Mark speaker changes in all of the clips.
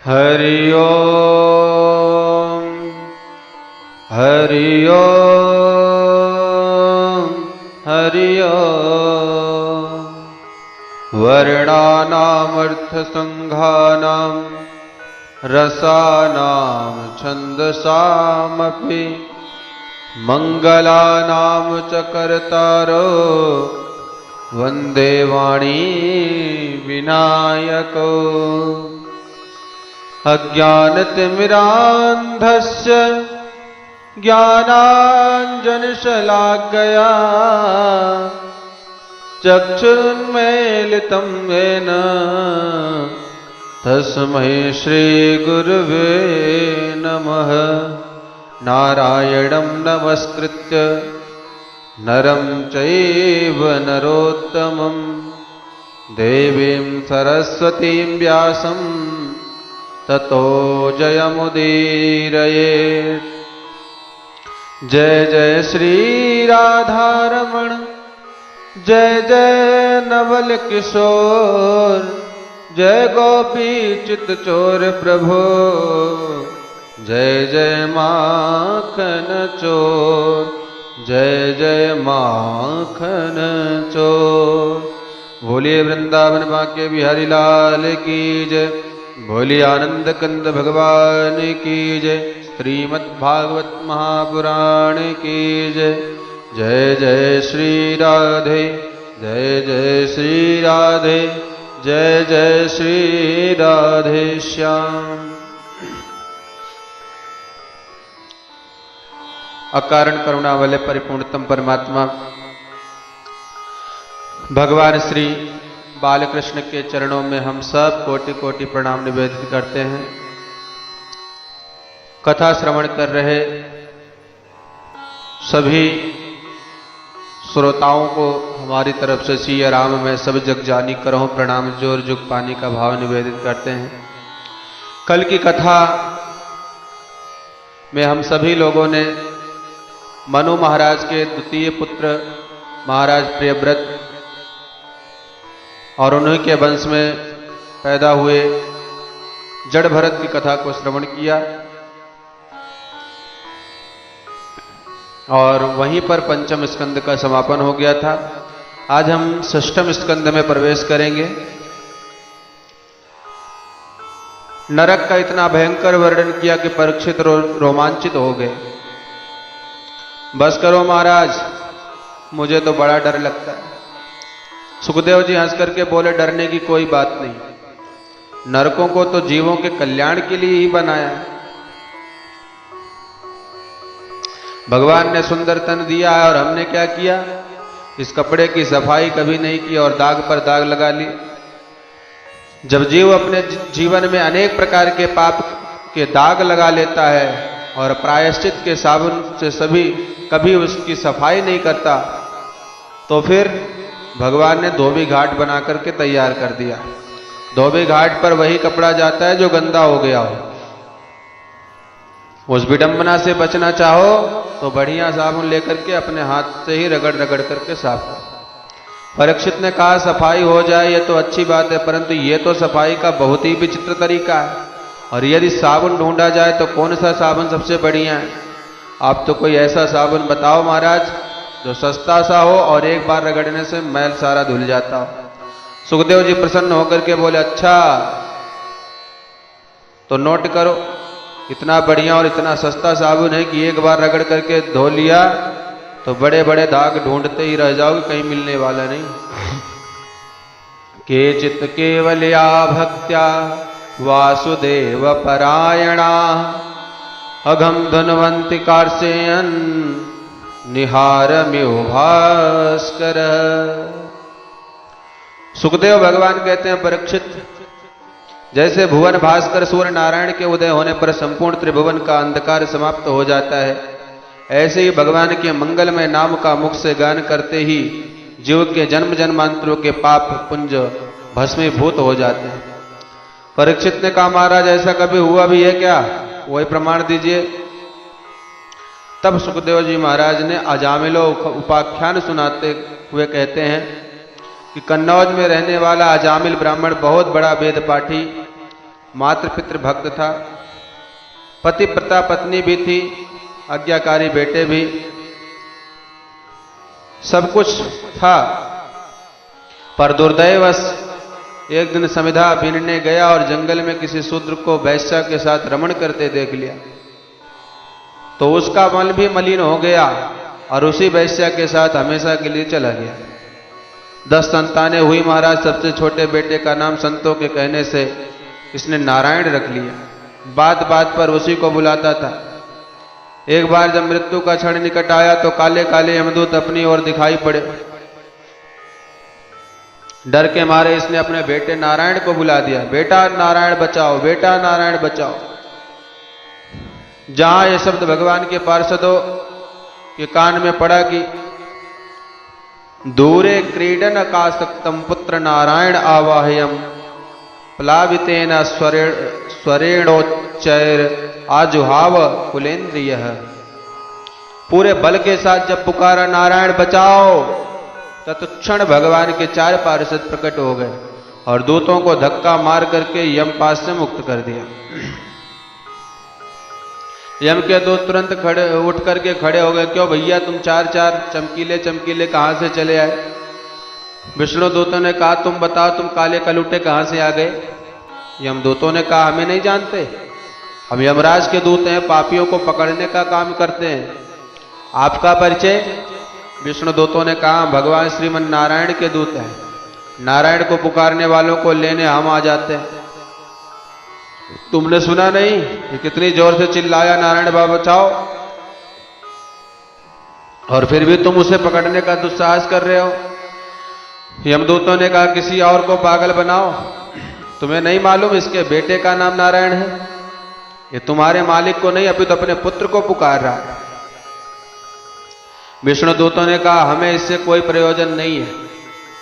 Speaker 1: हरि ओम हरि ओम हरि ओम। वर्णानामर्थसंघानां रसानां छन्दसामपि मंगलानां च कर्तारो वन्दे वाणी विनायको। अज्ञानतिमिरान्धस्य ज्ञानाञ्जनशलाकया चक्षुरुन्मीलितं येन तस्मै श्रीगुरुवे नमः। नारायणं नमस्कृत्य नरं चैव नरोत्तमं देवीं सरस्वतीं व्यासं ततो जयमुदीरयेत्। जय जय श्री राधारमण जय जय नवल किशोर जय गोपी चित चोर प्रभो जय जय माखन चोर जय जय माखन चोर। बोलिए वृंदावन बांके बिहारी लाल की जय। बोलिए आनंद कंद भगवान की जय। श्रीमद्भागवत महापुराण की जय। जय जय श्री राधे जय जय श्री राधे जय जय श्री राधे श्याम। अकारण करुणा वाले परिपूर्णतम परमात्मा भगवान श्री बालकृष्ण के चरणों में हम सब कोटि कोटि प्रणाम निवेदित करते हैं। कथा श्रवण कर रहे सभी श्रोताओं को हमारी तरफ से सिया राम में सब जग जानी करहूं प्रणाम जोर जुग पानी का भाव निवेदित करते हैं। कल की कथा में हम सभी लोगों ने मनु महाराज के द्वितीय पुत्र महाराज प्रियव्रत और उन्हीं के वंश में पैदा हुए जड़ भरत की कथा को श्रवण किया और वहीं पर पंचम स्कंद का समापन हो गया था। आज हम षष्ठम स्कंद में प्रवेश करेंगे। नरक का इतना भयंकर वर्णन किया कि परीक्षित रोमांचित हो गए। बस करो महाराज, मुझे तो बड़ा डर लगता है। सुखदेव जी हंस करके बोले, डरने की कोई बात नहीं, नरकों को तो जीवों के कल्याण के लिए ही बनाया है। भगवान ने सुंदर तन दिया है और हमने क्या किया, इस कपड़े की सफाई कभी नहीं की और दाग पर दाग लगा ली। जब जीव अपने जीवन में अनेक प्रकार के पाप के दाग लगा लेता है और प्रायश्चित के साबुन से कभी उसकी सफाई नहीं करता, तो फिर भगवान ने धोबी घाट बना करके तैयार कर दिया। धोबी घाट पर वही कपड़ा जाता है जो गंदा हो गया हो। उस विडंबना से बचना चाहो तो बढ़िया साबुन लेकर के अपने हाथ से ही रगड़ रगड़ करके साफ करो। परीक्षित ने कहा सफाई हो जाए ये तो अच्छी बात है, परंतु ये तो सफाई का बहुत ही विचित्र तरीका है। और यदि साबुन ढूंढा जाए तो कौन सा साबुन सबसे बढ़िया है? आप तो कोई ऐसा साबुन बताओ महाराज जो सस्ता सा हो और एक बार रगड़ने से मैल सारा धुल जाता हो। सुखदेव जी प्रसन्न होकर के बोले, अच्छा तो नोट करो, इतना बढ़िया और इतना सस्ता साबुन है कि एक बार रगड़ करके धो लिया तो बड़े बड़े दाग ढूंढते ही रह जाओगे, कहीं मिलने वाला नहीं। केचित् केवलया भक्त्या वासुदेव परायणा अघम धनवंति कार्सेयन् निहारम्यो भास्कर। सुखदेव भगवान कहते हैं, परीक्षित जैसे भुवन भास्कर सूर्य नारायण के उदय होने पर संपूर्ण त्रिभुवन का अंधकार समाप्त हो जाता है, ऐसे ही भगवान के मंगलमय नाम का मुख से गान करते ही जीव के जन्म जन्मांतरों के पाप पुंज भस्मीभूत हो जाते हैं। परीक्षित ने कहा, महाराज ऐसा कभी हुआ भी है क्या? वही प्रमाण दीजिए। तब सुखदेव जी महाराज ने अजामिलो उपाख्यान सुनाते हुए कहते हैं कि कन्नौज में रहने वाला अजामिल ब्राह्मण बहुत बड़ा वेद पाठी मातृ पितृ भक्त था, पतिव्रता पत्नी भी थी, आज्ञाकारी बेटे भी, सब कुछ था। पर दुर्दैवश एक दिन समिधा बीनने गया और जंगल में किसी शूद्र को वैश्या के साथ रमण करते देख लिया, तो उसका मन भी मलिन हो गया और उसी वैश्या के साथ हमेशा के लिए चला गया। 10 संतानें हुई महाराज। सबसे छोटे बेटे का नाम संतों के कहने से इसने नारायण रख लिया। बात बात पर उसी को बुलाता था। एक बार जब मृत्यु का क्षण निकट आया तो काले काले यमदूत अपनी ओर दिखाई पड़े। डर के मारे इसने अपने बेटे नारायण को बुला दिया, बेटा नारायण बचाओ, बेटा नारायण बचाओ। जहां ये शब्द भगवान के पार्षदों के कान में पड़ा कि दूरे क्रीडन आकाशक्तम पुत्र नारायण आवाह्यम प्लावितेन स्वरेणोच्चैर आजुहाव कुलेन्द्रिय, पूरे बल के साथ जब पुकारा नारायण बचाओ, तत्क्षण भगवान के 4 पार्षद प्रकट हो गए और दूतों को धक्का मार करके यमपाश से मुक्त कर दिया। यम के दूत तुरंत उठ करके खड़े हो गए। क्यों भैया, तुम 4 चमकीले चमकीले कहां से चले आए? विष्णु दूतों ने कहा तुम बताओ, तुम काले कलूटे कहां से आ गए? यमदूतों ने कहा हमें नहीं जानते, हम यमराज के दूत हैं, पापियों को पकड़ने का काम करते हैं। आपका परिचय? विष्णु दूतों ने कहा भगवान श्रीमन नारायण के दूत हैं, नारायण को पुकारने वालों को लेने हम आ जाते हैं। तुमने सुना नहीं ये कितनी जोर से चिल्लाया नारायण बाबा बचाओ, और फिर भी तुम उसे पकड़ने का दुस्साहस कर रहे हो। यमदूतों ने कहा किसी और को पागल बनाओ, तुम्हें नहीं मालूम इसके बेटे का नाम नारायण है? ये तुम्हारे मालिक को नहीं अपितु अपने पुत्र को पुकार रहा है। विष्णु दूतों ने कहा हमें इससे कोई प्रयोजन नहीं है,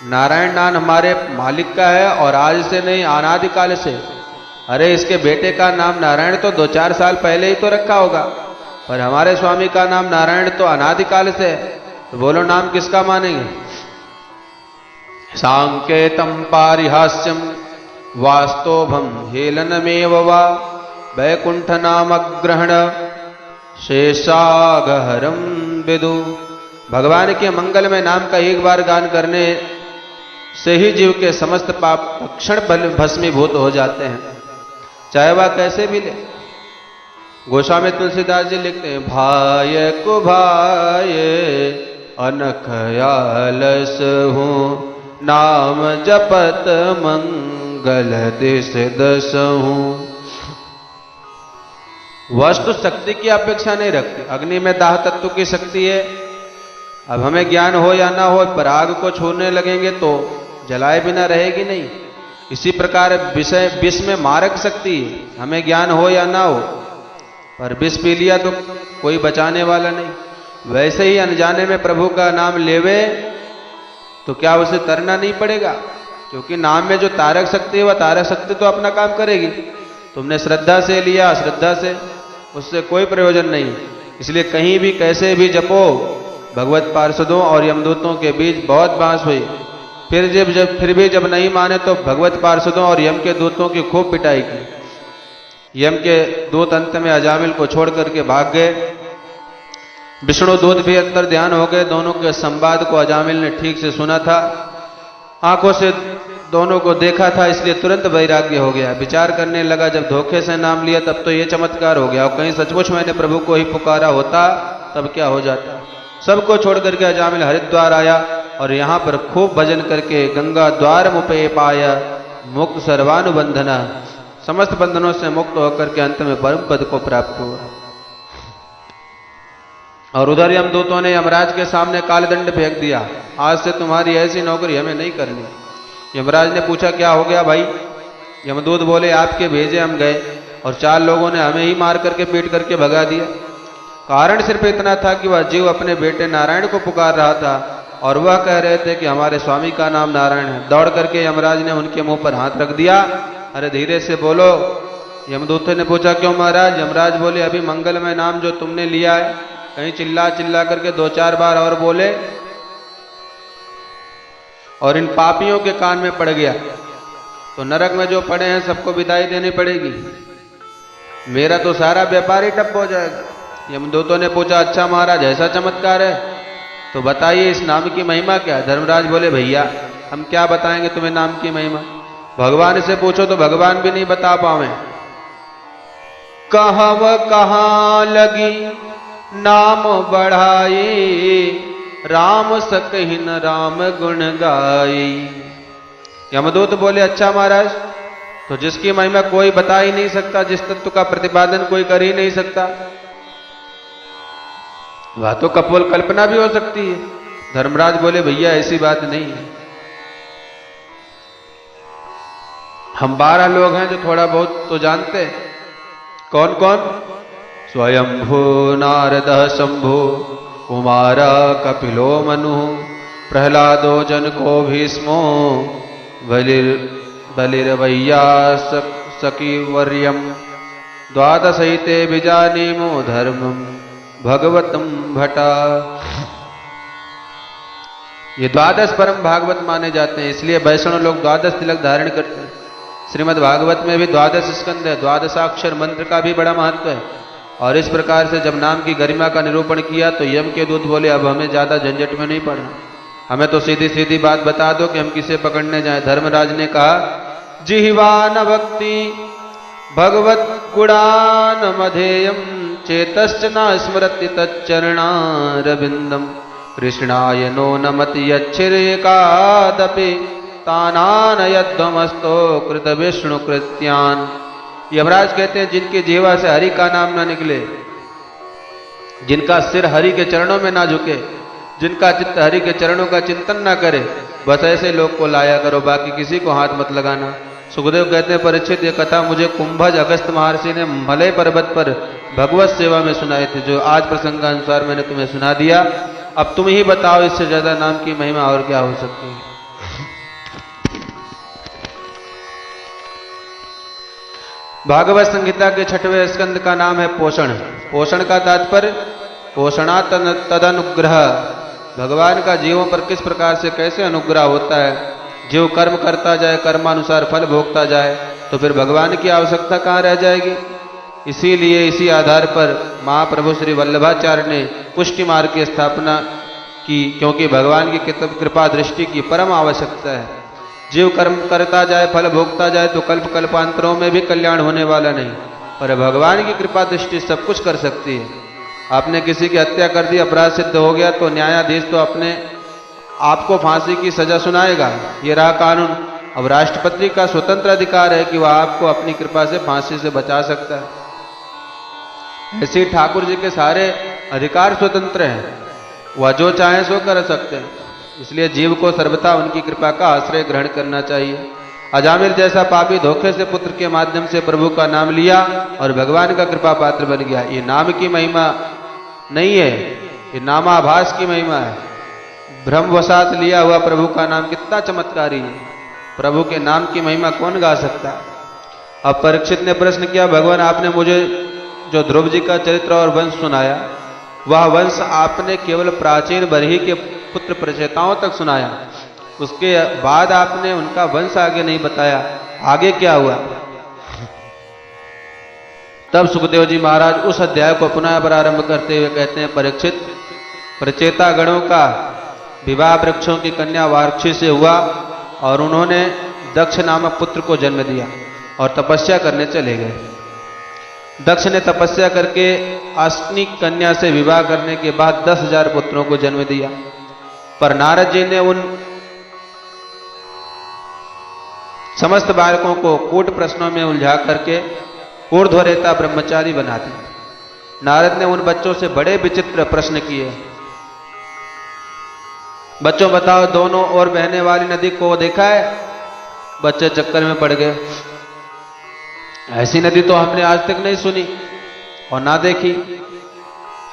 Speaker 1: नारायण नाम हमारे मालिक का है और आज से नहीं अनादिकाल से। अरे इसके बेटे का नाम नारायण तो 2-4 साल पहले ही तो रखा होगा, पर हमारे स्वामी का नाम नारायण तो अनादिकाल से है, तो बोलो नाम किसका मानेंगे? सांकेतम पारिहास्यम वास्तोभम हेलनमेव वा वैकुंठ नाम ग्रहण शेषागहरम विदु। भगवान के मंगल में नाम का एक बार गान करने से ही जीव के समस्त पाप क्षण भस्मीभूत हो जाते हैं, चाहे वह कैसे भी ले। गोस्वामी तुलसीदास जी लिखते हैं भाय को भाय अनख आलस हूँ, नाम जपत मंगल दिस दस हूँ। वस्तु शक्ति की अपेक्षा नहीं रखती, अग्नि में दाह तत्व की शक्ति है। अब हमें ज्ञान हो या ना हो, पर आग को छूने लगेंगे तो जलाए बिना रहेगी नहीं। इसी प्रकार विष में मारक शक्ति है, हमें ज्ञान हो या ना हो, पर विष पी लिया तो कोई बचाने वाला नहीं। वैसे ही अनजाने में प्रभु का नाम लेवे तो क्या उसे तरना नहीं पड़ेगा? क्योंकि नाम में जो तारक शक्ति है वह तारक शक्ति तो अपना काम करेगी। तुमने श्रद्धा से लिया, श्रद्धा से, उससे कोई प्रयोजन नहीं। इसलिए कहीं भी कैसे भी जपो, भगवत पार्षदों और यमदूतों के बीच बहुत बांस हुई। फिर भी जब नहीं माने तो भगवत पार्षदों और यम के दूतों की खूब पिटाई की। यम के दूत अंत में अजामिल को छोड़ करके भाग गए। विष्णु दूत भी अंतर ध्यान हो गए। दोनों के संवाद को अजामिल ने ठीक से सुना था, आंखों से दोनों को देखा था, इसलिए तुरंत वैराग्य हो गया। विचार करने लगा जब धोखे से नाम लिया तब तो ये चमत्कार हो गया, और कहीं सचमुच मैंने प्रभु को ही पुकारा होता तब क्या हो जाता। सबको छोड़ करके अजामिल हरिद्वार आया और यहाँ पर खूब भजन करके गंगा द्वार मुपे पाया मुक्त सर्वानुबंधना, समस्त बंधनों से मुक्त होकर के अंत में परम पद को प्राप्त हुआ। और उधर यमदूतों ने यमराज के सामने कालदंड फेंक दिया, आज से तुम्हारी ऐसी नौकरी हमें नहीं करनी। यमराज ने पूछा क्या हो गया भाई? यमदूत बोले आपके भेजे हम गए और 4 लोगों ने हमें ही मार करके पीट करके भगा दिया। कारण सिर्फ इतना था कि वह जीव अपने बेटे नारायण को पुकार रहा था और वह कह रहे थे कि हमारे स्वामी का नाम नारायण है। दौड़ करके यमराज ने उनके मुंह पर हाथ रख दिया। अरे धीरे से बोलो। यमदूत ने पूछा क्यों महाराज? यमराज बोले अभी मंगलमय नाम जो तुमने लिया है, कहीं चिल्ला चिल्ला करके 2-4 बार और बोले और इन पापियों के कान में पड़ गया तो नरक में जो पड़े हैं सबको विदाई देनी पड़ेगी, मेरा तो सारा व्यापार ही ठप हो जाएगा। यमदूतों ने पूछा, अच्छा महाराज ऐसा चमत्कार है तो बताइए इस नाम की महिमा क्या है? धर्मराज बोले, भैया हम क्या बताएंगे तुम्हें नाम की महिमा, भगवान से पूछो तो भगवान भी नहीं बता पावे। कहव कहाँ लगी नाम बढ़ाई, राम सकहिन राम गुण गाई। यमदूत बोले, अच्छा महाराज तो जिसकी महिमा कोई बता ही नहीं सकता, जिस तत्व का प्रतिपादन कोई कर ही नहीं सकता, वह तो कपोल कल्पना भी हो सकती है। धर्मराज बोले, भैया ऐसी बात नहीं है, हम 12 लोग हैं जो थोड़ा बहुत तो जानते हैं। कौन कौन? स्वयंभू नारद शंभु कुमार कपिलो मनु प्रहलादो जनको भीष्मो बलिर्वैया सकीवर्यम द्वादशैते विजानीमो धर्मम भगवतम भटा। ये 12 परम भागवत माने जाते हैं, इसलिए वैष्णव लोग 12 तिलक धारण करते हैं। श्रीमद् भागवत में भी 12 स्कंद है, 12 मंत्र का भी बड़ा महत्व है। और इस प्रकार से जब नाम की गरिमा का निरूपण किया तो यम के दूत बोले, अब हमें ज्यादा झंझट में नहीं पड़ना, हमें तो सीधी सीधी बात बता दो कि हम किसे पकड़ने जाएं। धर्मराज ने कहा, जिह्वा न भक्ति भगवत गुणान मधेयम चेतश्च न स्मरति तच्चरणारविंदम कृष्णाय नो नमति यच्छिरेकादपि तानान यद्वमस्तो कृत विष्णु कृत्यान। यमराज कहते हैं, जिनकी जीवा से हरि का नाम ना निकले, जिनका सिर हरि के चरणों में ना झुके, जिनका चित्त हरि के चरणों का चिंतन ना करे, बस ऐसे लोग को लाया करो, बाकी किसी को हाथ मत लगाना। सुखदेव कहते हैं, परीक्षित ये कथा मुझे कुंभज अगस्त महर्षि ने मलय पर्वत पर भगवत सेवा में सुनाए थे, जो आज प्रसंगानुसार मैंने तुम्हें सुना दिया। अब तुम ही बताओ इससे ज्यादा नाम की महिमा और क्या हो सकती है। भागवत संहिता के 6वें स्कंद का नाम है पोषण। पोषण का तात्पर्य पोषणा तदनुग्रह, भगवान का जीवों पर किस प्रकार से कैसे अनुग्रह होता है। जीव कर्म करता जाए, कर्मानुसार फल भोगता जाए, तो फिर भगवान की आवश्यकता कहाँ रह जाएगी। इसीलिए इसी आधार पर महाप्रभु श्री वल्लभाचार्य ने पुष्टि मार्ग की स्थापना की, क्योंकि भगवान की कृपा दृष्टि की परम आवश्यकता है। जीव कर्म करता जाए, फल भोगता जाए तो कल्प कल्पांतरों में भी कल्याण होने वाला नहीं, पर भगवान की कृपा दृष्टि सब कुछ कर सकती है। आपने किसी की हत्या कर दी, अपराध सिद्ध हो गया, तो न्यायाधीश तो अपने आपको फांसी की सजा सुनाएगा, ये रहा कानून। अब राष्ट्रपति का स्वतंत्र अधिकार है कि वह आपको अपनी कृपा से फांसी से बचा सकता है। ऐसे ठाकुर जी के सारे अधिकार स्वतंत्र हैं, वह जो चाहे सो कर सकते हैं। इसलिए जीव को सर्वथा उनकी कृपा का आश्रय ग्रहण करना चाहिए। अजामिल जैसा पापी धोखे से पुत्र के माध्यम से प्रभु का नाम लिया और भगवान का कृपा पात्र बन गया। ये नाम की महिमा नहीं है, ये नामाभास की महिमा है। भ्रमवशात लिया हुआ प्रभु का नाम कितना चमत्कारी है। प्रभु के नाम की महिमा कौन गा सकता। अब परीक्षित ने प्रश्न किया, भगवान आपने मुझे जो ध्रुव जी का चरित्र और वंश सुनाया, वह वंश आपने केवल प्राचीन बरही के पुत्र प्रचेताओं तक सुनाया, उसके बाद आपने उनका वंश आगे नहीं बताया, आगे क्या हुआ। तब सुखदेव जी महाराज उस अध्याय को पुनः प्रारंभ करते हुए कहते हैं, परीक्षित, प्रचेता गणों का विवाह वृक्षों की कन्या वार्क्षी से हुआ और उन्होंने दक्ष नामक पुत्र को जन्म दिया और तपस्या करने चले गए। दक्ष ने तपस्या करके अश्विनी कन्या से विवाह करने के बाद 10,000 पुत्रों को जन्म दिया, पर नारद जी ने उन समस्त बालकों को कूट प्रश्नों में उलझा करके ऊर्ध्वरेता ब्रह्मचारी बना दिया। नारद ने उन बच्चों से बड़े विचित्र प्रश्न किए। बच्चों बताओ, दोनों ओर बहने वाली नदी को देखा है? बच्चे चक्कर में पड़ गए, ऐसी नदी तो हमने आज तक नहीं सुनी और ना देखी,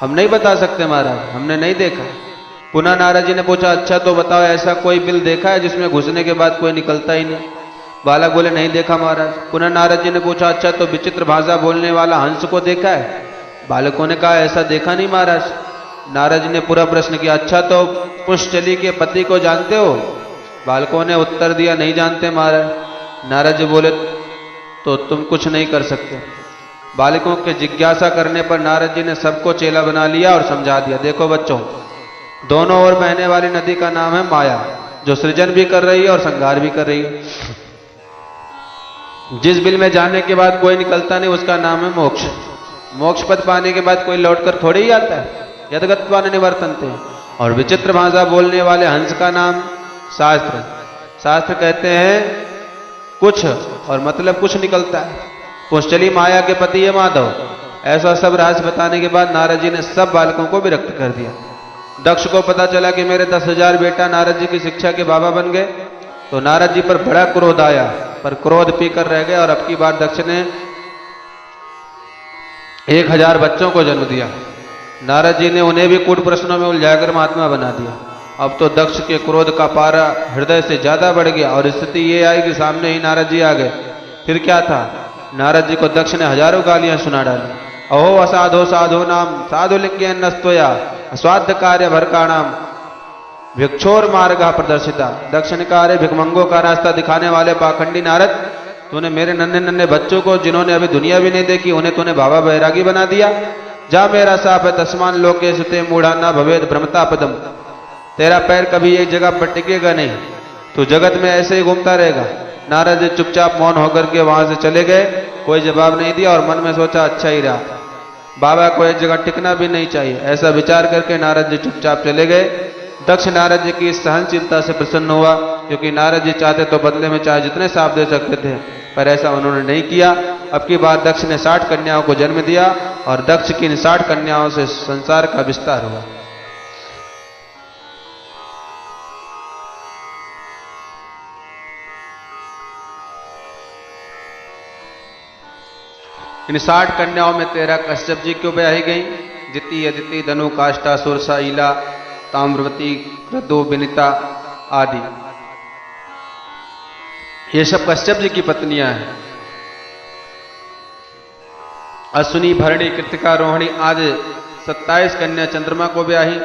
Speaker 1: हम नहीं बता सकते महाराज, हमने नहीं देखा। पुनः नारद जी ने पूछा, अच्छा तो बताओ, ऐसा कोई बिल देखा है जिसमें घुसने के बाद कोई निकलता ही नहीं? बालक बोले, नहीं देखा महाराज। पुनः नारद जी ने पूछा, अच्छा तो विचित्र भाषा बोलने वाला हंस को देखा है? बालकों ने कहा, ऐसा देखा नहीं महाराज। नारद जी ने पूरा प्रश्न किया, अच्छा तो पुष्चली के पति को जानते हो? बालकों ने उत्तर दिया, नहीं जानते महाराज। नारद जी बोले तो तुम कुछ नहीं कर सकते। बालकों के जिज्ञासा करने पर नारद जी ने सबको चेला बना लिया और समझा दिया, देखो बच्चों, दोनों ओर बहने वाली नदी का नाम है माया, जो सृजन भी कर रही है और संहार भी कर रही है। जिस बिल में जाने के बाद कोई निकलता नहीं उसका नाम है मोक्ष। मोक्ष पद पाने के बाद कोई लौटकर थोड़े ही आता है, यदगत्वा न निवर्तन्ते। और विचित्र भाषा बोलने वाले हंस का नाम शास्त्र। शास्त्र कहते हैं कुछ और मतलब कुछ निकलता है। पुंश्चली माया के पति है माधव। ऐसा सब राज बताने के बाद नारद जी ने सब बालकों को विरक्त कर दिया। दक्ष को पता चला कि मेरे 10,000 बेटा नारद जी की शिक्षा के बाबा बन गए, तो नारद जी पर बड़ा क्रोध आया, पर क्रोध पीकर रह गए और अब की बार दक्ष ने 1000 बच्चों को जन्म दिया। नारद जी ने उन्हें भी कूट प्रश्नों में उलझाकर महात्मा बना दिया। अब तो दक्ष के क्रोध का पारा हृदय से ज्यादा बढ़ गया और स्थिति ये आई कि सामने ही नारद जी आ गए। फिर क्या था, नारद जी को दक्ष ने हजारों गालियां सुना डाली। अहो असाधो साधो नाम साधु लिख्य नस्तोया अस्वाध्य कार्य भरकाणाम भिक्षोर मार्ग प्रदर्शिता। दक्ष ने कहा, अरे भिखमंगों का रास्ता दिखाने वाले पाखंडी नारद, तूने मेरे नन्हे नन्हे बच्चों को जिन्होंने अभी दुनिया भी नहीं देखी उन्हें तूने बाबा बैरागी बना दिया। जा मेरा साप है तस्मान लोके सुते मूढ़ाना भवेद भ्रमता पदम। तेरा पैर कभी एक जगह पर टिकेगा नहीं, तू जगत में ऐसे ही घूमता रहेगा। नारद जी चुपचाप मौन होकर के वहां से चले गए, कोई जवाब नहीं दिया और मन में सोचा अच्छा ही रहा, बाबा को एक जगह टिकना भी नहीं चाहिए। ऐसा विचार करके नारद जी चुपचाप चले गए। दक्ष नारद जी की सहनशीलता से प्रसन्न हुआ, क्योंकि नारद जी चाहते तो बदले में चाहे जितने साप दे सकते थे, पर ऐसा उन्होंने नहीं किया। अब की बार दक्ष ने 60 कन्याओं को जन्म दिया और दक्ष की इन 60 कन्याओं से संसार का विस्तार हुआ। इन 60 कन्याओं में 13 कश्यप जी क्यों ब्याही गई, दिति अदिति धनु काष्ठा सुरसा ईला ताम्रवती क्रदो विनिता आदि। ये सब कश्यप जी की पत्नियां हैं। अश्विनी भरणी कृतिका रोहिणी आदि 27 कन्या चंद्रमा को ब्याही।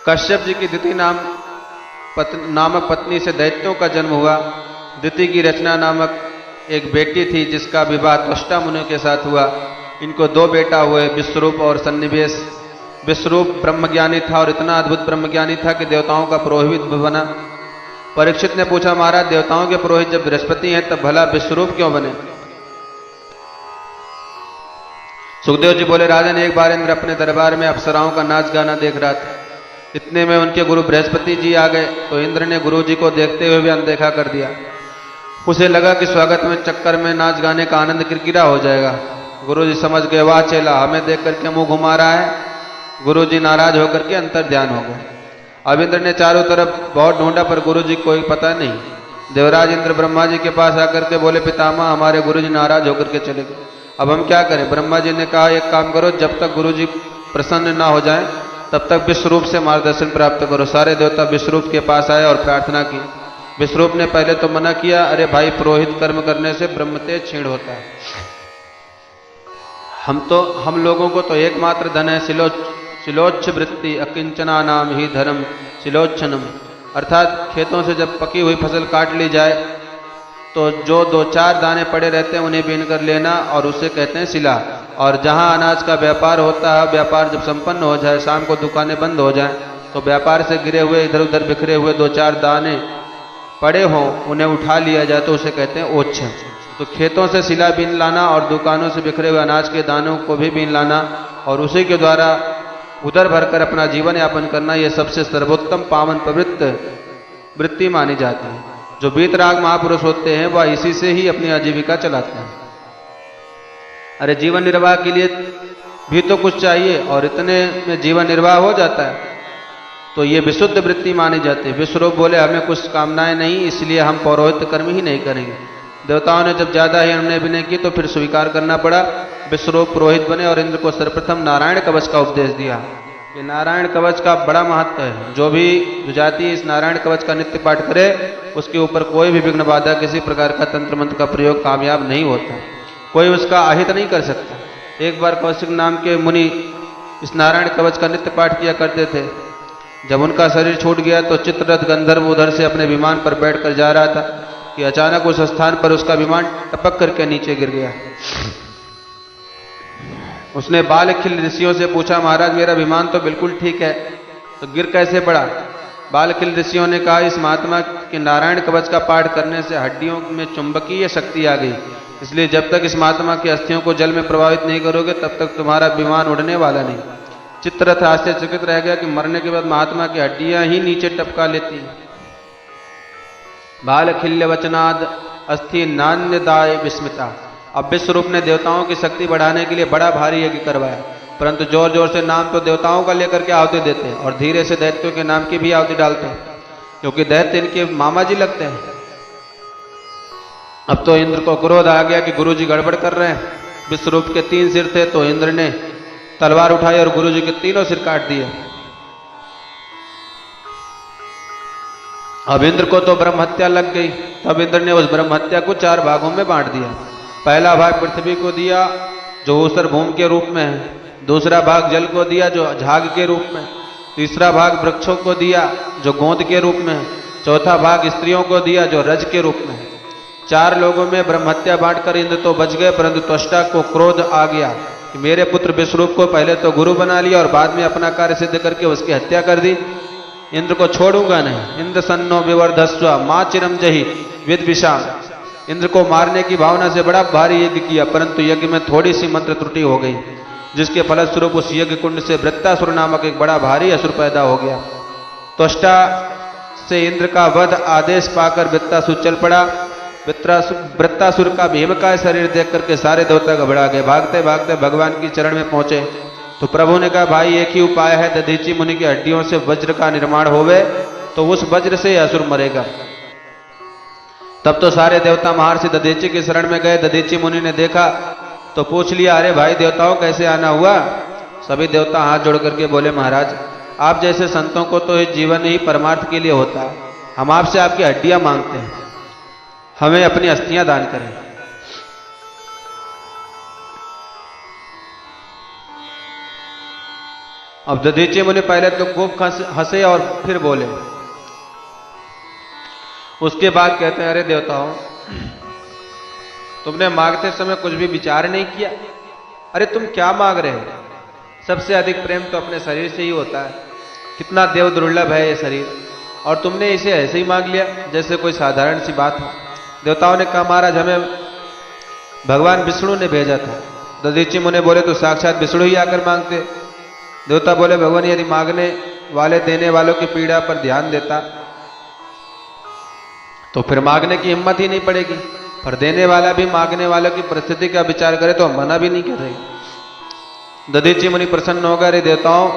Speaker 1: कश्यप जी की दिति नामक पत्नी से दैत्यों का जन्म हुआ। दिति की रचना नामक एक बेटी थी जिसका विवाह त्वष्टा मुनि के साथ हुआ। इनको 2 बेटा हुए, विश्वरूप और सन्निवेश। विश्वरूप ब्रह्मज्ञानी था और इतना अद्भुत ब्रह्मज्ञानी था कि देवताओं का पुरोहित बना। परीक्षित ने पूछा, महाराज देवताओं के पुरोहित जब बृहस्पति हैं तब भला विश्वरूप क्यों बने? सुखदेव जी बोले, राजन एक बार इंद्र अपने दरबार में अप्सराओं का नाच गाना देख रहा था। इतने में उनके गुरु बृहस्पति जी आ गए, तो इंद्र ने गुरु जी को देखते हुए भी अनदेखा कर दिया। उसे लगा कि स्वागत में चक्कर में नाच गाने का आनंद किरकिरा हो जाएगा। गुरु जी समझ गए, वाह चेला हमें देख करके मुंह घुमा रहा है। गुरु जी नाराज होकर के अंतर ध्यान हो गए। अब इंद्र ने चारों तरफ बहुत ढूंढा पर गुरु जी कोई पता नहीं। देवराज इंद्र ब्रह्मा जी के पास आकर के बोले, पितामह हमारे गुरु जी नाराज होकर के चले गए, अब हम क्या करें? ब्रह्मा जी ने कहा, एक काम करो, जब तक गुरु जी प्रसन्न ना हो जाएं तब तक विश्वरूप से मार्गदर्शन प्राप्त करो। सारे देवता विश्वरूप के पास आए और प्रार्थना की। विश्वरूप ने पहले तो मना किया, अरे भाई पुरोहित कर्म करने से ब्रह्मतेज क्षीण होता है। हम लोगों को तो एकमात्र धन है शिलोच्छ वृत्ति अकिंचना नाम ही धर्म शिलोच्छनम। अर्थात खेतों से जब पकी हुई फसल काट ली जाए तो जो 2-4 दाने पड़े रहते हैं उन्हें बीन कर लेना और उसे कहते हैं शिला। और जहां अनाज का व्यापार होता है, व्यापार जब संपन्न हो जाए, शाम को दुकानें बंद हो जाएं, तो व्यापार से गिरे हुए इधर उधर बिखरे हुए 2-4 दाने पड़े हों उन्हें उठा लिया जाए तो उसे कहते हैं ओच्छ। तो खेतों से शिला बीन लाना और दुकानों से बिखरे हुए अनाज के दानों को भी बीन लाना और उसी के द्वारा उदर भरकर अपना जीवन यापन करना, यह सबसे सर्वोत्तम पावन पवित्र वृत्ति मानी जाती है। जो वीतराग महापुरुष होते हैं वह इसी से ही अपनी आजीविका चलाते हैं। अरे जीवन निर्वाह के लिए भी तो कुछ चाहिए और इतने में जीवन निर्वाह हो जाता है, तो ये विशुद्ध वृत्ति मानी जाती है। विश्वरूप बोले, हमें कुछ कामनाएं नहीं, इसलिए हम पौरोहित्य कर्म ही नहीं करेंगे। देवताओं ने जब ज्यादा ही हमने भी नहीं की तो फिर स्वीकार करना पड़ा। विश्वरूप पुरोहित बने और इंद्र को सर्वप्रथम नारायण कवच का उपदेश दिया। ये नारायण कवच का बड़ा महत्व है। जो भी विजाति इस नारायण कवच का नित्य पाठ करे उसके ऊपर कोई भी विघ्न बाधा, किसी प्रकार का तंत्र मंत्र का प्रयोग कामयाब नहीं होता, कोई उसका अहित नहीं कर सकता। एक बार कौशिक नाम के मुनि इस नारायण कवच का नित्य पाठ किया करते थे। जब उनका शरीर छूट गया तो चित्ररथ गंधर्व उधर से अपने विमान पर बैठकर जा रहा था कि अचानक उस स्थान पर उसका विमान टपक करके नीचे गिर गया। उसने बालखिल ऋषियों से पूछा, महाराज मेरा विमान तो बिल्कुल ठीक है, तो गिर कैसे पड़ा? बालखिल ऋषियों ने कहा, इस महात्मा के नारायण कवच का पाठ करने से हड्डियों में चुंबकीय शक्ति आ गई, इसलिए जब तक इस महात्मा की अस्थियों को जल में प्रभावित नहीं करोगे तब तक तुम्हारा विमान उड़ने वाला नहीं। चित्ररथ आश्चर्यचकित रह गया कि मरने के बाद महात्मा की हड्डियां ही नीचे टपका लेती। बालखिल्य वचनाद अस्थि नान्यदाय विस्मिता। अब विश्वरूप ने देवताओं की शक्ति बढ़ाने के लिए बड़ा भारी यज्ञ करवाया, परंतु जोर जोर से नाम तो देवताओं का लेकर के आहुति देते हैं और धीरे से दैत्यों के नाम की भी आहुति डालते हैं, क्योंकि दैत्य इनके मामा जी लगते हैं। अब तो इंद्र को क्रोध आ गया कि गुरुजी गड़बड़ कर रहे हैं। विश्वरूप के 3 सिर थे तो इंद्र ने तलवार उठाई और गुरुजी के तीनों सिर काट दिए। अब इंद्र को तो ब्रह्म हत्या लग गई। तब इंद्र ने उस ब्रह्म हत्या को 4 भागों में बांट दिया। पहला भाग पृथ्वी को दिया जो ऊसर भूमि के रूप में है, दूसरा भाग जल को दिया जो झाग के रूप में, तीसरा भाग वृक्षों को दिया जो गोंद के रूप में है, चौथा भाग स्त्रियों को दिया जो रज के रूप में है। 4 लोगों में ब्रह्म हत्या बांटकर इंद्र तो बच गए, परंतु त्वष्टा को क्रोध आ गया कि मेरे पुत्र विश्वरूप को पहले तो गुरु बना लिया और बाद में अपना कार्य सिद्ध करके उसकी हत्या कर दी। इंद्र को छोड़ूंगा नहीं। इंद्र सन्नो विवर्धस्व मां चिरम जही विद विषाम। इंद्र को मारने की भावना से बड़ा भारी यज्ञ किया, परंतु यज्ञ में थोड़ी सी मंत्र त्रुटि हो गई, जिसके फलस्वरूप उस यज्ञ कुंड से वृत्तासुर नामक एक बड़ा भारी असुर पैदा हो गया। त्वष्टा से इंद्र का वध आदेश पाकर वृत्तासुर चल पड़ा। वृत्तासुर का भीम का शरीर देख करके सारे देवता घबरा गए। भागते भागते भगवान की चरण में पहुंचे तो प्रभु ने कहा, भाई एक ही उपाय है, दधीची मुनि की हड्डियों से वज्र का निर्माण होवे तो उस वज्र से असुर मरेगा। तब तो सारे देवता महर्षि दधीची की शरण में गए। दधीची मुनि ने देखा तो पूछ लिया, अरे भाई देवताओं कैसे आना हुआ? सभी देवता हाथ जोड़ करके बोले, महाराज आप जैसे संतों को तो इस जीवन ही परमार्थ के लिए होता है, हम आपसे आपकी हड्डियां मांगते हैं, हमें अपनी अस्थियां दान करें। अब दधीची मुनि पहले तो खूब हंसे और फिर बोले। उसके बाद कहते हैं, अरे देवताओं तुमने मांगते समय कुछ भी विचार नहीं किया? अरे तुम क्या मांग रहे हो? सबसे अधिक प्रेम तो अपने शरीर से ही होता है। कितना देव दुर्लभ है ये शरीर, और तुमने इसे ऐसे ही मांग लिया जैसे कोई साधारण सी बात हो। देवताओं ने कहा, महाराज हमें भगवान विष्णु ने भेजा था। दधीची मुनि बोले, तो साक्षात विष्णु ही आकर मांगते। देवता बोले, भगवान यदि मांगने वाले देने वालों की पीड़ा पर ध्यान देता तो फिर मांगने की हिम्मत ही नहीं पड़ेगी, पर देने वाला भी मांगने वालों की परिस्थिति का विचार करे तो हम मना भी नहीं कर रहे। दधीची मुनि प्रसन्न हो गए, अरे देवताओं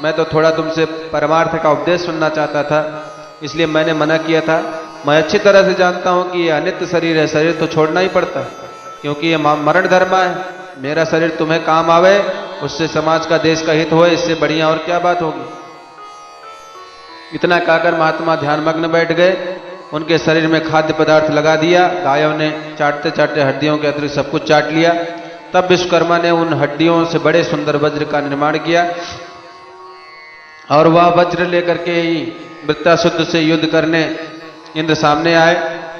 Speaker 1: मैं तो थोड़ा तुमसे परमार्थ का उपदेश सुनना चाहता था, इसलिए मैंने मना किया था। मैं अच्छी तरह से जानता हूं कि ये अनित्य शरीर है, शरीर तो छोड़ना ही पड़ता है, क्योंकि ये मरण धर्म है। मेरा शरीर तुम्हें काम आवे, उससे समाज का देश का हित हो, इससे बढ़िया और क्या बात होगी। इतना कहकर महात्मा ध्यानमग्न बैठ गए। उनके शरीर में खाद्य पदार्थ लगा दिया। गायों ने चाटते चाटते हड्डियों के अतिरिक्त सब कुछ चाट लिया। तब विश्वकर्मा ने उन हड्डियों से बड़े सुंदर वज्र का निर्माण किया और वह वज्र लेकर के ही वृत्तासुर से युद्ध करने इंद्र सामने आए।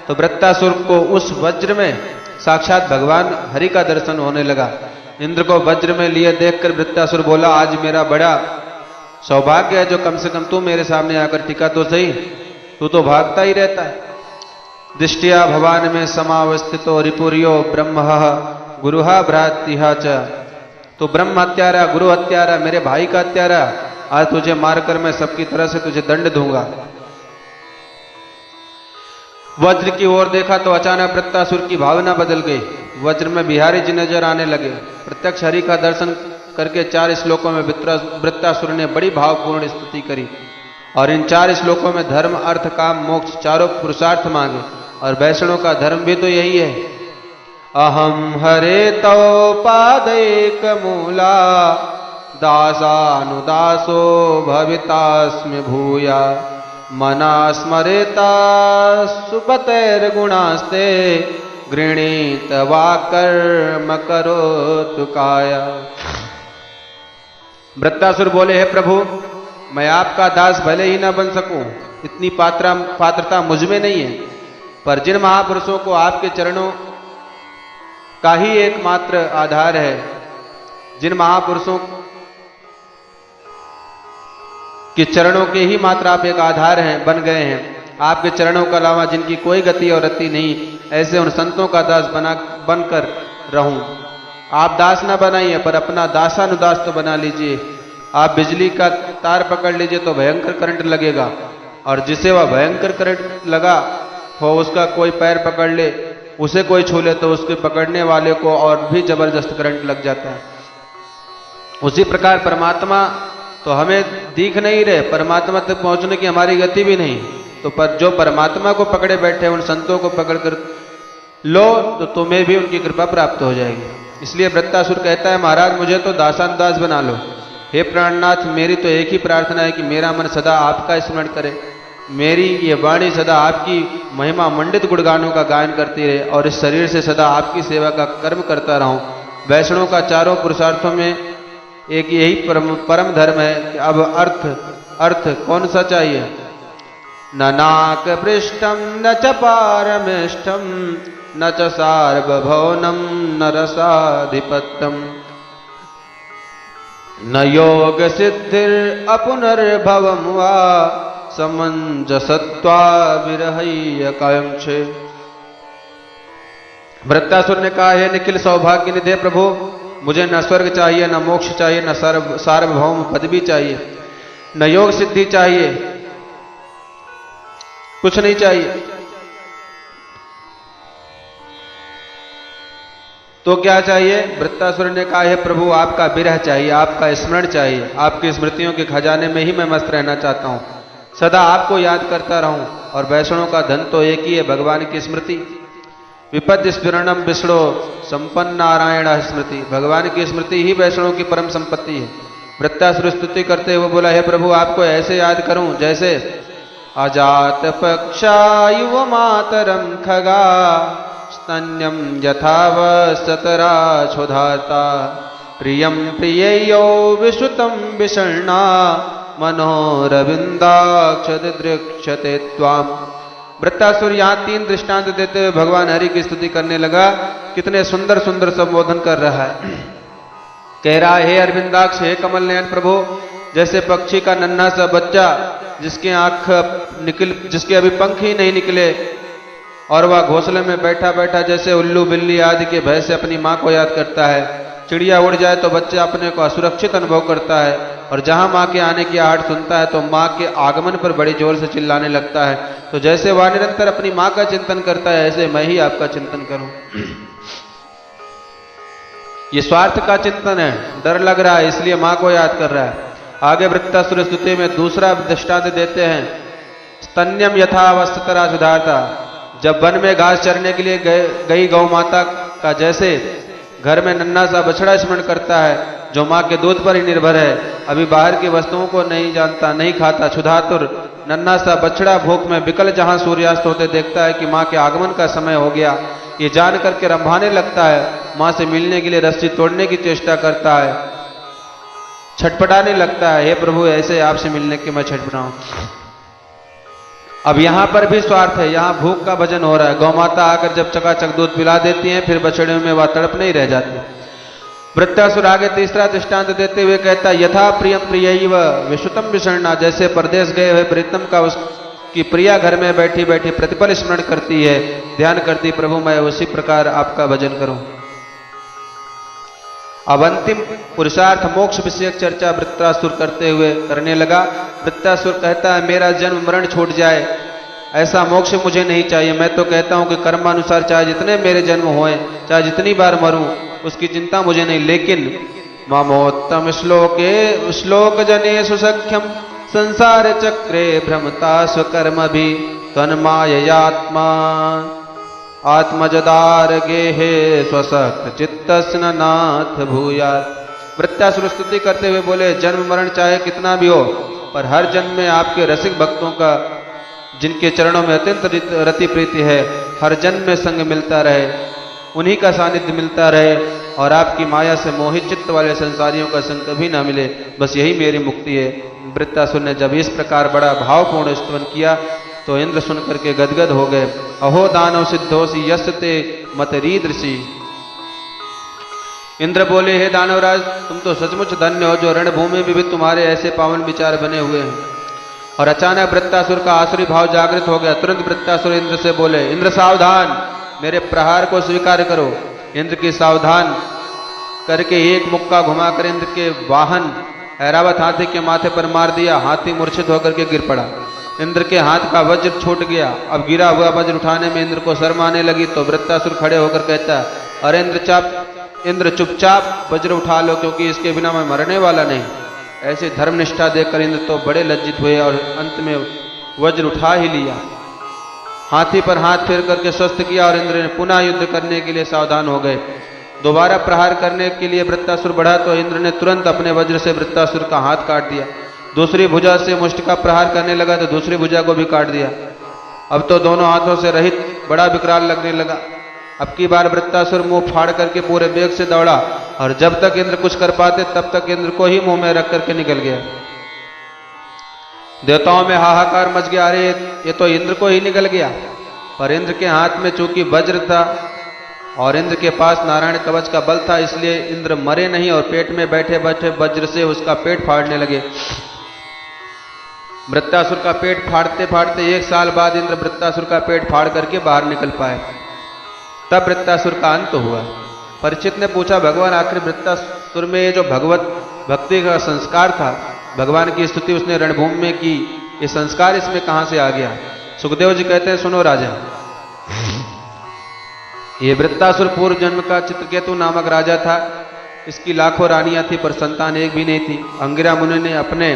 Speaker 1: तो वृत्तासुर को उस वज्र में साक्षात भगवान हरि का दर्शन होने लगा। इंद्र को वज्र में लिए देखकर वृत्तासुर बोला, आज मेरा बड़ा सौभाग्य है जो कम से कम तू मेरे सामने आकर टिका तो सही, तू तो भागता ही रहता है। दृष्टिया भवान में समावस्थितो रिपुरियो ब्रह्म गुरुहा भ्रातिहा च। तो ब्रह्म हत्यारा, गुरु हत्यारा, मेरे भाई का हत्यारा, आज तुझे मारकर मैं सबकी तरह से तुझे दंड दूंगा। वज्र की ओर देखा तो अचानक वृत्तासुर की भावना बदल गई। वज्र में बिहारी जी नजर आने लगे। प्रत्यक्ष हरि का दर्शन करके 4 श्लोकों में वृत्तासुर ने बड़ी भावपूर्ण स्तुति करी और इन 4 श्लोकों में धर्म अर्थ काम मोक्ष चारों पुरुषार्थ मांगे। और वैष्णव का धर्म भी तो यही है, अहम हरे तौ पादैक मूला दासानुदासो भवितास्मि भूया मना स्मरेता सुपतैर्गुणास्ते गृणीत वा कर्म करोतु काया। वृत्तासुर बोले, हे प्रभु मैं आपका दास भले ही ना बन सकूं, इतनी पात्रता मुझ में नहीं है, पर जिन महापुरुषों को आपके चरणों का ही एकमात्र आधार है, जिन महापुरुषों के चरणों के ही मात्र आप एक आधार हैं, बन गए हैं, आपके चरणों के अलावा जिनकी कोई गति और रति नहीं, ऐसे उन संतों का दास बनकर रहूं। आप दास ना बनाइए, पर अपना दासानुदास तो बना लीजिए। आप बिजली का तार पकड़ लीजिए तो भयंकर करंट लगेगा, और जिसे वह भयंकर करंट लगा हो उसका कोई पैर पकड़ ले, उसे कोई छू ले तो उसके पकड़ने वाले को और भी जबरदस्त करंट लग जाता है। उसी प्रकार परमात्मा तो हमें दिख नहीं रहे, परमात्मा तक पहुंचने की हमारी गति भी नहीं, तो पर जो परमात्मा को पकड़े बैठे उन संतों को पकड़ कर लो तो तुम्हें भी उनकी कृपा प्राप्त हो जाएगी। इसलिए वृत्तासुर कहता है, महाराज मुझे तो दासानुदास बना लो। हे प्राणनाथ, मेरी तो एक ही प्रार्थना है कि मेरा मन सदा आपका स्मरण करे, मेरी ये वाणी सदा आपकी महिमा मंडित गुणगानों का गायन करती रहे, और इस शरीर से सदा आपकी सेवा का कर्म करता रहूं। वैष्णव का चारों पुरुषार्थों में एक यही परम धर्म है कि अब अर्थ कौन सा चाहिए? न नाक पृष्ठम न च पारमेष्ठम न च सार्वभौनम न रसाधिपत्यम न योग सिद्धिर अपुनर्भवम वा समंजसत्वा विरहय्य कायंक्षे। वृत्तासुर ने कहा, हे निखिल सौभाग्य निधे प्रभु, मुझे न स्वर्ग चाहिए, न मोक्ष चाहिए, न सार्वभौम पदवी चाहिए, न योग सिद्धि चाहिए, कुछ नहीं चाहिए। तो क्या चाहिए? वृत्तासुर ने कहा, हे प्रभु आपका विरह चाहिए, आपका स्मरण चाहिए, आपकी स्मृतियों के खजाने में ही मैं मस्त रहना चाहता हूं, सदा आपको याद करता रहूं। और वैष्णव का धन तो एक ही है, भगवान की स्मृति। विपद स्मरणम विष्णु संपन्न नारायण स्मृति, भगवान की स्मृति ही वैष्णव की परम संपत्ति है। वृत्तासुर स्तुति करते हुए बोला, हे प्रभु आपको ऐसे याद करूं जैसे अजात पक्षा युव मातरम खगा स्तन्यम यथावसतरा क्षुधाता प्रियम प्रिययो विश्रुतम विषण्णा मनोरविंदाक्ष दृक्षते त्वाम। वृत्तासुर यहाँ 3 दृष्टांत देते हुए भगवान हरि की स्तुति करने लगा। कितने सुंदर सुंदर संबोधन कर रहा है। कह रहा है, हे अरविंदाक्ष, हे कमल नयन प्रभु, जैसे पक्षी का नन्हा सा बच्चा जिसके जिसके अभी पंख ही नहीं निकले और वह घोंसले में बैठा बैठा जैसे उल्लू बिल्ली आदि के भय से अपनी माँ को याद करता है। चिड़िया उड़ जाए तो बच्चा अपने को असुरक्षित अनुभव करता है, और जहां माँ के आने की आहट सुनता है तो माँ के आगमन पर बड़ी जोर से चिल्लाने लगता है। तो जैसे वह निरंतर अपनी माँ का चिंतन करता है, ऐसे मैं ही आपका चिंतन करूं। ये स्वार्थ का चिंतन है, डर लग रहा है इसलिए माँ को याद कर रहा है। आगे वृत्तासुर स्तुति में दूसरा दृष्टांत देते हैं, स्तन्यम यथावस्थतरा सुधारता, जब वन में घास चरने के लिए गई गौ माता का जैसे घर में नन्हा सा बछड़ा स्मरण करता है, जो माँ के दूध पर ही निर्भर है, अभी बाहर की वस्तुओं को नहीं जानता, नहीं खाता, क्षुधातुर नन्हा सा बछड़ा भूख में विकल जहां सूर्यास्त होते देखता है कि माँ के आगमन का समय हो गया, ये जान करके रंभाने लगता है, माँ से मिलने के लिए रस्सी तोड़ने की चेष्टा करता है, छटपटाने लगता है, हे प्रभु ऐसे आपसे मिलने के मैं छटपटाऊं। अब यहां पर भी स्वार्थ है, यहां भूख का भजन हो रहा है। गौ माता आकर जब चकाचक दूध पिला देती हैं, फिर बछड़े में वह तड़प नहीं रह जाती। वृत्तासुर आगे तीसरा दृष्टांत देते हुए कहता, यथा प्रियम प्रियैव विश्रुतम विषण्णा, जैसे परदेश गए हुए प्रीतम का उसकी प्रिया घर में बैठी बैठी प्रतिपल स्मरण करती है, ध्यान करती, प्रभु मैं उसी प्रकार आपका भजन करूं। अब अंतिम पुरुषार्थ मोक्ष विषयक चर्चा वृत्तासुर करने लगा। वृत्तासुर कहता है, मेरा जन्म मरण छूट जाए, ऐसा मोक्ष मुझे नहीं चाहिए। मैं तो कहता हूं कि कर्मानुसार चाहे जितने मेरे जन्म होए, चाहे जितनी बार मरूं, उसकी चिंता मुझे नहीं, लेकिन ममोत्तम श्लोक जने सुसख्यम संसार चक्रे भ्रमता स्वकर्म भी तन्माययात्मा आत्मजदार गेहे स्वसक्त चित्तस्न नाथ भूयात्। वृत्तासुर स्तुति करते हुए बोले, जन्म मरण चाहे कितना भी हो, पर हर जन्म में आपके रसिक भक्तों का, जिनके चरणों में अत्यंत रति प्रीति है, हर जन्म में संग मिलता रहे, उन्हीं का सानिध्य मिलता रहे, और आपकी माया से मोहित चित्त वाले संसारियों का संग कभी ना मिले, बस यही मेरी मुक्ति है। वृत्तासुर ने जब इस प्रकार बड़ा भावपूर्ण स्तवन किया तो इंद्र सुनकर के गदगद हो गए। अहो दानव सिद्धोसी यस्ते मत रीदृषि। इंद्र बोले, हे दानवराज, तुम तो सचमुच धन्य हो जो रणभूमि में भी तुम्हारे ऐसे पावन विचार बने हुए हैं। और अचानक वृत्तासुर का आसुरी भाव जागृत हो गया। तुरंत वृत्तासुर इंद्र से बोले, इंद्र सावधान, मेरे प्रहार को स्वीकार करो। इंद्र की सावधान करके एक मुक्का घुमाकर इंद्र के वाहन ऐरावत हाथी के माथे पर मार दिया। हाथी मूर्छित होकर के गिर पड़ा। इंद्र के हाथ का वज्र छूट गया। अब गिरा हुआ वज्र उठाने में इंद्र को शर्म आने लगी तो वृत्तासुर खड़े होकर कहता, अरे इंद्र चुपचाप वज्र उठा लो, क्योंकि इसके बिना मैं मरने वाला नहीं। ऐसी धर्मनिष्ठा देखकर इंद्र तो बड़े लज्जित हुए और अंत में वज्र उठा ही लिया। हाथी पर हाथ फेर करके स्वस्थ किया और इंद्र ने पुनः युद्ध करने के लिए सावधान हो गए। दोबारा प्रहार करने के लिए वृत्तासुर बढ़ा तो इंद्र ने तुरंत अपने वज्र से वृत्तासुर का हाथ काट दिया। दूसरी भुजा से मुष्ट का प्रहार करने लगा तो दूसरी भुजा को भी काट दिया। अब तो दोनों हाथों से रहित बड़ा विकराल लगने लगा। अब की बार वृत्तासुर मुंह फाड़ करके पूरे वेग से दौड़ा और जब तक इंद्र कुछ कर पाते तब तक इंद्र को ही मुंह में रख करके निकल गया। देवताओं में हाहाकार मच गया, अरे ये तो इंद्र को ही निकल गया। पर इंद्र के हाथ में चूंकि वज्र था और इंद्र के पास नारायण कवच का बल था, इसलिए इंद्र मरे नहीं और पेट में बैठे बैठे वज्र से उसका पेट फाड़ने लगे। वृत्तासुर का पेट फाड़ते फाड़ते 1 साल बाद इंद्र वृत्तासुर का पेट फाड़ करके बाहर निकल पाए। तब वृत्तासुर का अंत हुआ। परीक्षित ने पूछा, भगवान आखिर वृत्तासुर में ये जो भगवत भक्ति का संस्कार था, भगवान की स्तुति उसने रणभूमि में की, ये संस्कार इसमें कहां से आ गया? सुखदेव जी कहते हैं, सुनो राजा, ये वृत्तासुर पूर्व जन्म का चित्रकेतु नामक राजा था। इसकी लाखों रानियां थी पर संतान एक भी नहीं थी। अंगिरा मुनि ने अपने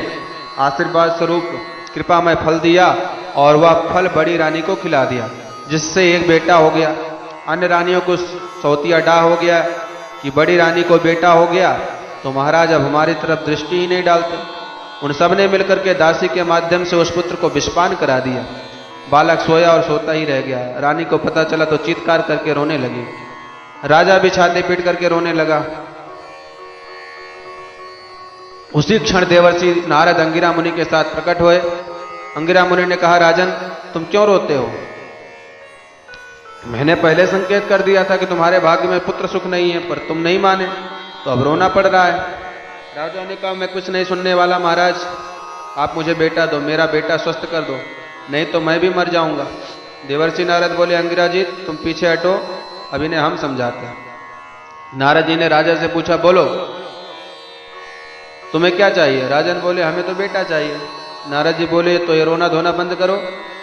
Speaker 1: आशीर्वाद स्वरूप कृपामय फल दिया और वह फल बड़ी रानी को खिला दिया, जिससे एक बेटा हो गया। अन्य रानियों को सौतिया डाह हो गया कि बड़ी रानी को बेटा हो गया तो महाराज अब हमारी तरफ दृष्टि ही नहीं डालते। उन सब ने मिलकर के दासी के माध्यम से उस पुत्र को विषपान करा दिया। बालक सोया और सोता ही रह गया। रानी को पता चला तो चीत्कार करके रोने लगी। राजा भी छाती पीट करके रोने लगा। उसी क्षण देवर्षि नारद अंगिरा मुनि के साथ प्रकट हुए। अंगिरा मुनि ने कहा, राजन तुम क्यों रोते हो? मैंने पहले संकेत कर दिया था कि तुम्हारे भाग्य में पुत्र सुख नहीं है, पर तुम नहीं माने तो अब रोना पड़ रहा है। राजा ने कहा, मैं कुछ नहीं सुनने वाला महाराज, आप मुझे बेटा दो, मेरा बेटा स्वस्थ कर दो, नहीं तो मैं भी मर जाऊंगा। देवर्षि नारद बोले, अंगिरा जी तुम पीछे हटो, अब इन्हें हम समझाते हैं। नारद जी ने राजा से पूछा, बोलो तुम्हें क्या चाहिए? राजन बोले, हमें तो बेटा चाहिए। नारद जी बोले, तो ये रोना धोना बंद करो,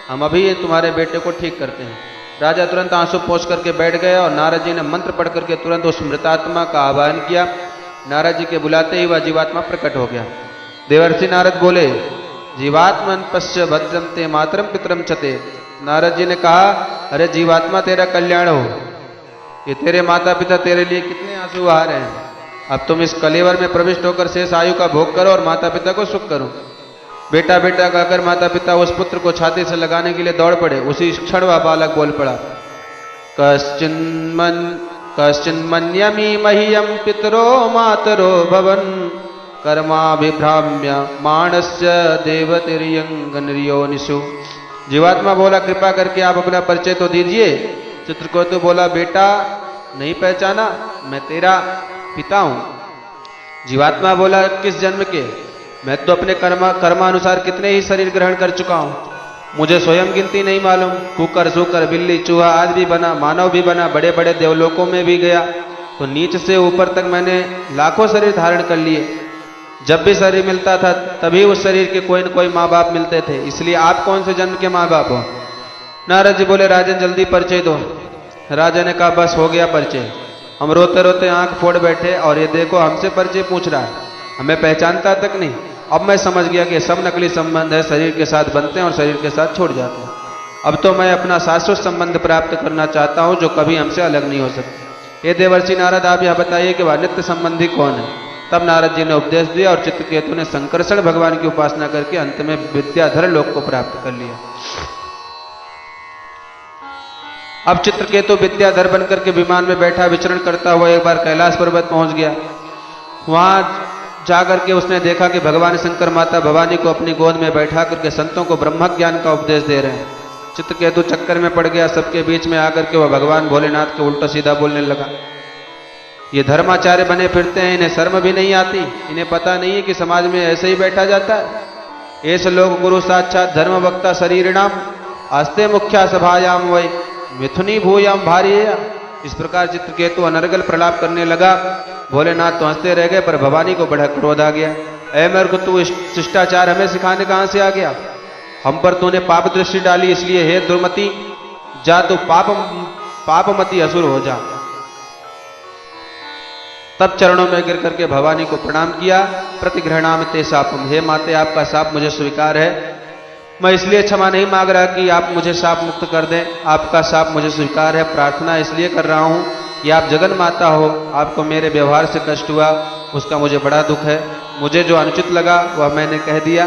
Speaker 1: हम अभी ये तुम्हारे बेटे को ठीक करते हैं। राजा तुरंत आंसू पोंछ करके बैठ गया और नारद जी ने मंत्र पढ़ करके तुरंत उस मृतात्मा का आह्वान किया। नारद जी के बुलाते ही वह जीवात्मा प्रकट हो गया। देवर्षि नारद बोले, जीवात्मन पश्य भद्रम ते मातरम पितरम चते। नारद जी ने कहा, अरे जीवात्मा तेरा कल्याण हो, ये तेरे माता पिता तेरे लिए कितने आंसू बहा रहे हैं। अब तुम इस कलेवर में प्रविष्ट होकर शेष आयु का भोग करो और माता पिता को सुख करो। बेटा बेटा कहकर माता पिता उस पुत्र को छाती से लगाने के लिए दौड़ पड़े। उसी क्षण वह बालक बोल पड़ा, कश्चिन्मन्यमी मह्यम पितरो मातरो भवन कर्माभिभ्राम्य मानस्य देवतिर्यंगनियोनिषु। जीवात्मा बोला, कृपा करके आप अपना परिचय तो दीजिए। चित्रकेतु बोला, बेटा नहीं पहचाना, मैं तेरा पिता हूं। जीवात्मा बोला, किस जन्म के? मैं तो अपने कर्मानुसार कितने ही शरीर ग्रहण कर चुका हूं, मुझे स्वयं गिनती नहीं मालूम। कुकर सूकर बिल्ली चूहा आदि भी बना, मानव भी बना, बड़े बड़े देवलोकों में भी गया, तो नीच से ऊपर तक मैंने लाखों शरीर धारण कर लिए। जब भी शरीर मिलता था तभी उस शरीर के कोई न कोई माँ बाप मिलते थे, इसलिए आप कौन से जन्म के माँ बाप हो? नारद जी बोले, राजन जल्दी परिचय दो। राजा ने कहा, बस हो गया परिचय। हम रोते रोते आंख फोड़ बैठे और ये देखो हमसे परिचय पूछ रहा है, हमें पहचानता तक नहीं। अब मैं समझ गया कि सब नकली संबंध है, शरीर के साथ बनते हैं और शरीर के साथ छोड़ जाते हैं। अब तो मैं अपना शाश्वत संबंध प्राप्त करना चाहता हूं जो कभी हमसे अलग नहीं हो सकता। ये देवर्षि नारद आप यह बताइए कि वह नित्य संबंधी कौन है? तब नारद जी ने उपदेश दिया और चित्रकेतु ने संकर्षण भगवान की उपासना करके अंत में विद्याधर लोक को प्राप्त कर लिया। अब चित्रकेतु विद्याधर बनकर के विमान में बैठा विचरण करता हुआ एक बार कैलाश पर्वत पहुंच गया। वहां जाकर के उसने देखा कि भगवान शंकर माता भवानी को अपनी गोद में बैठा करके संतों को ब्रह्म ज्ञान का उपदेश दे रहे हैं। चित्रकेतु चक्कर में पड़ गया, सबके बीच में आकर के वह भगवान भोलेनाथ के उल्टा सीधा बोलने लगा। ये धर्माचार्य बने फिरते हैं, इन्हें शर्म भी नहीं आती, इन्हें पता नहीं है कि समाज में ऐसे ही बैठा जाता है। ऐसे लोग गुरु साक्षात धर्म वक्ता शरीरिणाम आस्ते मुख्या सभायाम वै मिथुनी भूयाम भारी। इस प्रकार चित्रकेतु अनर्गल प्रलाप करने लगा। भोलेनाथ तो हंसते रह गए, पर भवानी को बड़ा क्रोध आ गया। ऐ मूर्ख, तू शिष्टाचार हमें सिखाने कहां से आ गया? हम पर तूने पाप दृष्टि डाली, इसलिए हे दुर्मति, जा तू पापमती असुर हो जा। तब चरणों में गिर करके भवानी को प्रणाम किया। प्रतिग्रहणाम ते शापम, हे माते आपका शाप मुझे स्वीकार है। मैं इसलिए क्षमा नहीं मांग रहा कि आप मुझे शाप मुक्त कर दें, आपका शाप मुझे स्वीकार है। प्रार्थना इसलिए कर रहा हूं कि आप जगन माता हो, आपको मेरे व्यवहार से कष्ट हुआ, उसका मुझे बड़ा दुख है। मुझे जो अनुचित लगा वह मैंने कह दिया,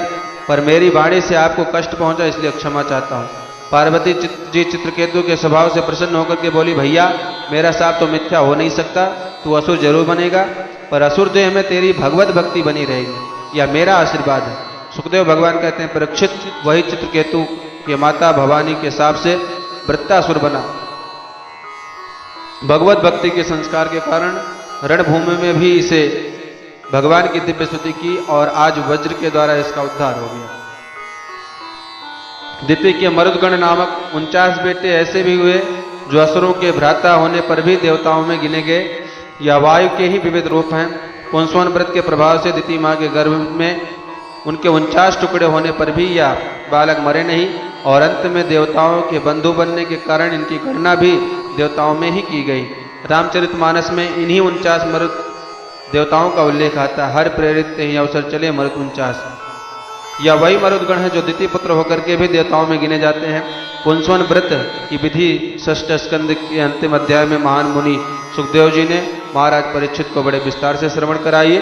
Speaker 1: पर मेरी वाणी से आपको कष्ट पहुंचा, इसलिए क्षमा चाहता हूं। पार्वती जी चित्रकेतु के स्वभाव से प्रसन्न होकर के बोली, भैया मेरा शाप तो मिथ्या हो नहीं सकता, तू असुर जरूर बनेगा, पर असुर देह में तेरी भगवत भक्ति बनी रहेगी, यह मेरा आशीर्वाद है। सुखदेव भगवान कहते हैं, परीक्षित वही चित्रकेतु के माता भवानी के शाप से वृत्तासुर बना। भगवत भक्ति के संस्कार के कारण रणभूमि में भी इसे भगवान की दिव्य स्तुति की और आज वज्र के द्वारा इसका उद्धार हो गया। दिति के मरुदगण नामक 49 बेटे ऐसे भी हुए जो असुरों के भ्राता होने पर भी देवताओं में गिने गए। या वायु के ही विविध रूप हैं। पुंसवन व्रत के प्रभाव से दिति माँ के गर्भ में उनके 49 टुकड़े होने पर भी यह बालक मरे नहीं, और अंत में देवताओं के बंधु बनने के कारण इनकी गणना भी देवताओं में ही की गई। रामचरितमानस में इन्हीं 49 मरुद देवताओं का उल्लेख आता है। हर प्रेरित ही अवसर चले मरुद 49। या वही मरुदगण है जो द्वितीय पुत्र होकर के भी देवताओं में गिने जाते हैं। पुंसवन व्रत की विधि षष्ठ स्कंद के अंतिम अध्याय में महान मुनि सुखदेव जी ने महाराज परीक्षित को बड़े विस्तार से श्रवण कराइए।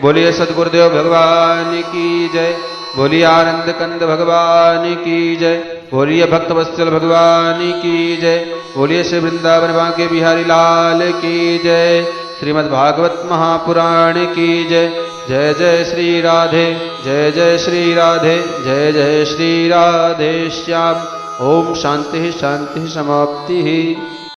Speaker 1: बोलिए सदगुरुदेव भगवान की जय, बोलिए आनंद कंद भगवान की जय, बोलिए भक्त वत्सल भगवान की जय, बोलिए श्री वृंदावन बांके बिहारी लाल की जय। श्रीमद् भागवत महापुराण की जय। जय जय श्री राधे, जय जय श्री राधे, जय जय श्री राधे श्याम। ओम शांति शांति समाप्ति।